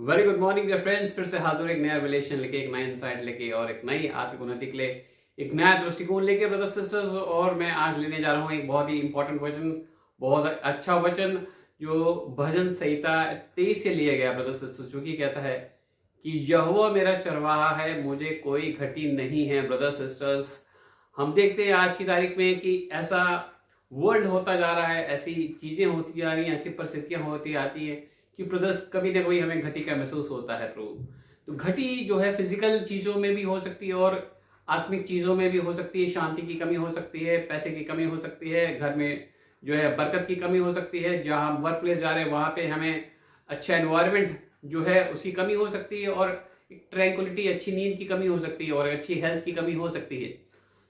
Very good morning dear friends. फिर से हाजिर एक नया रिलेशन लेके, एक नया इंसाइट लेके और एक नई आत्मिक उन्नति के लिए एक नया दृष्टिकोण लेके ब्रदर्स सिस्टर्स। और मैं आज लेने जा रहा हूँ एक बहुत ही इंपॉर्टेंट वचन, बहुत अच्छा वचन जो भजन संहिता 23 से लिया गया ब्रदर्स सिस्टर्स, जो कि कहता है कि यहोवा मेरा चरवाहा है, मुझे कोई घटी नहीं है। ब्रदर्स सिस्टर्स, हम देखते हैं आज की तारीख में कि ऐसा वर्ल्ड होता जा रहा है, ऐसी चीजें होती जा रही हैं, ऐसी परिस्थितियां होती आती हैं कि ब्रदर्स कभी ना कभी हमें घटी का महसूस होता है। प्रभु, तो घटी जो है फिजिकल चीजों में भी हो सकती है और आत्मिक चीजों में भी हो सकती है। शांति की कमी हो सकती है, पैसे की कमी हो सकती है, घर में जो है बरकत की कमी हो सकती है, जहां हम वर्क प्लेस जा रहे हैं वहां पे हमें अच्छा एनवायरमेंट जो है उसकी कमी हो सकती है, और एक ट्रैंक्विलिटी, अच्छी नींद की कमी हो सकती है, और अच्छी हेल्थ की कमी हो सकती है।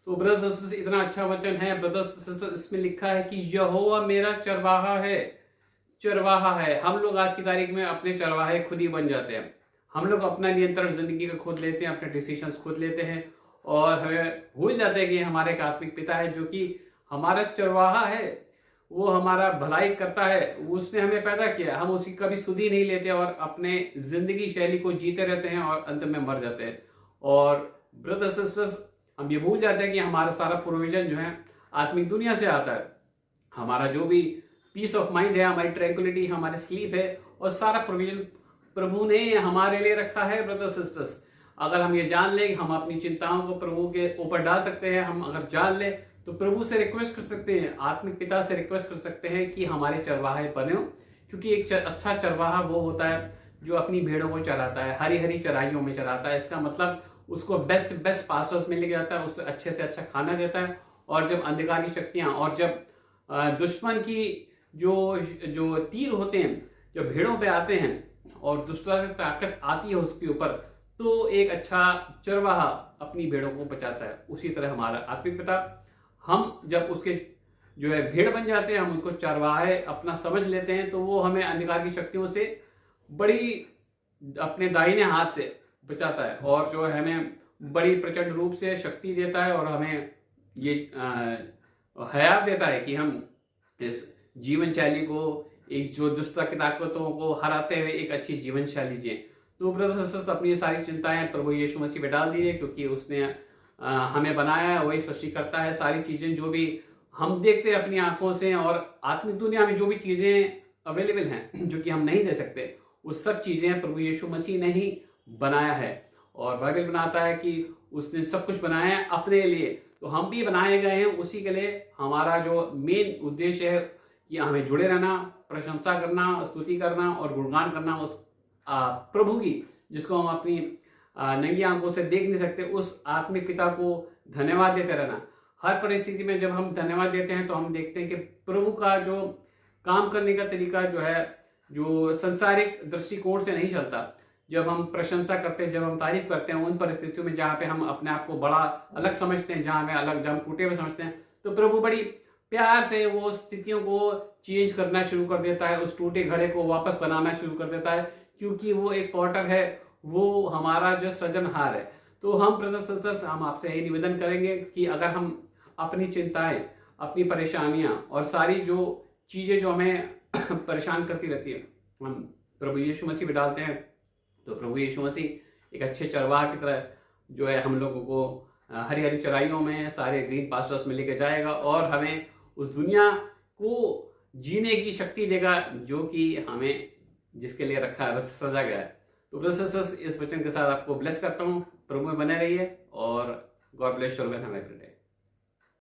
तो ब्रदर्स सिस्टर्स, इतना अच्छा वचन है ब्रदर्स सिस्टर्स, इसमें लिखा है कि यहोवा मेरा चरवाहा है, चरवाहा है। हम लोग आज की तारीख में अपने चरवाहे खुद ही बन जाते हैं। हम लोग अपना नियंत्रण जिंदगी का खुद लेते हैं, अपने डिसीजंस खुद लेते हैं, और हमें भूल जाते हैं कि हमारे एक आत्मिक पिता है जो कि हमारा चरवाहा है। वो हमारा भलाई करता है, उसने हमें पैदा किया, हम उसकी कभी सुधि नहीं लेते और अपने जिंदगी शैली को जीते रहते हैं और अंत में मर जाते हैं। और ब्रदर्स सिस्टर्स, हम ये भूल जाते हैं कि हमारा सारा प्रोविजन जो है आत्मिक दुनिया से आता है। हमारा जो भी पीस ऑफ माइंड है, हमारी ट्रैंक्विलिटी, हमारे स्लीप है, और सारा प्रोविजन प्रभु ने हमारे लिए रखा है। ब्रदर्स सिस्टर्स, अगर हम ये जान लें, हम अपनी चिंताओं को प्रभु के ऊपर डाल सकते हैं। हम अगर जान लें तो प्रभु से रिक्वेस्ट कर सकते हैं, आत्मिक पिता से रिक्वेस्ट कर सकते हैं कि हमारे चरवाहे बने। क्योंकि एक अच्छा चरवाहा वो होता है जो अपनी भेड़ों को चराता है, हरी हरी चराइयों में चराता है। इसका मतलब उसको बेस्ट से बेस्ट पास्टर्स में लेके जाता है, उससे अच्छे से अच्छा खाना देता है। और जब अंधकार की शक्तियां और जब दुश्मन की जो जो तीर होते हैं, जब भेड़ों पे आते हैं और दुष्टता की ताकत आती है उसके ऊपर, तो एक अच्छा चरवाहा अपनी भेड़ों को बचाता है। उसी तरह हमारा आत्मिक पिता, हम जब उसके जो है भेड़ बन जाते हैं, हम उनको चरवाहे अपना समझ लेते हैं, तो वो हमें अंधकार की शक्तियों से बड़ी अपने दाहिने हाथ से बचाता है, और जो है हमें बड़ी प्रचंड रूप से शक्ति देता है, और हमें ये हयात देता है कि हम इस जीवन शैली को, एक जो दुष्टता की ताकतों को हराते हुए एक अच्छी जीवन शैली जिए। तो ब्रदर्स सिस्टर्स, अपनी सारी चिंताएं प्रभु यीशु मसीह पे डाल दीजिए, क्योंकि उसने हमें बनाया है, वही सृष्टि करता है। सारी चीजें जो भी हम देखते हैं अपनी आंखों से, और आत्मिक दुनिया में जो भी चीजें अवेलेबल हैं जो कि हम नहीं दे सकते, वो सब चीजें प्रभु यीशु मसीह ने ही बनाया है। और बाइबल बनाता है कि उसने सब कुछ बनाया है अपने लिए, तो हम भी बनाए गए हैं उसी के लिए। हमारा जो मेन उद्देश्य है कि हमें जुड़े रहना, प्रशंसा करना, स्तुति करना और गुणगान करना उस प्रभु की, जिसको हम अपनी नंगी आंखों से देख नहीं सकते, उस आत्मिक पिता को धन्यवाद देते रहना। हर परिस्थिति में जब हम धन्यवाद देते हैं तो हम देखते हैं कि प्रभु का जो काम करने का तरीका जो है, जो संसारिक दृष्टिकोण से नहीं चलता। जब हम प्रशंसा करते हैं, जब हम तारीफ करते हैं उन परिस्थितियों में जहाँ पे हम अपने आप को बड़ा अलग समझते हैं, जहाँ हमें अलग, जहाँ हम टूटे हुए समझते हैं, तो प्रभु बड़ी प्यार से वो स्थितियों को चेंज करना शुरू कर देता है, उस टूटे घड़े को वापस बनाना शुरू कर देता है, क्योंकि वो एक पॉटर है, वो हमारा जो सृजनहार है। तो हम ब्रदर्स सिस्टर्स, हम आपसे यही निवेदन करेंगे कि अगर हम अपनी चिंताएं, अपनी परेशानियां और सारी जो चीजें जो हमें परेशान करती रहती है, हम प्रभु यीशु मसीह पे डालते हैं, तो प्रभु यीशु मसीह एक अच्छे चरवाहा की तरह जो है हम लोगों को हरी हरी चराइयों में, सारे ग्रीन पास्टर्स में लेके जाएगा, और हमें उस दुनिया को जीने की शक्ति देगा जो कि हमें, जिसके लिए रखा सजा गया है। तो ब्रदर्स, इस वचन के साथ आपको ब्लेस करता हूँ। प्रभु में बने रहिए, और God bless you, have a great day.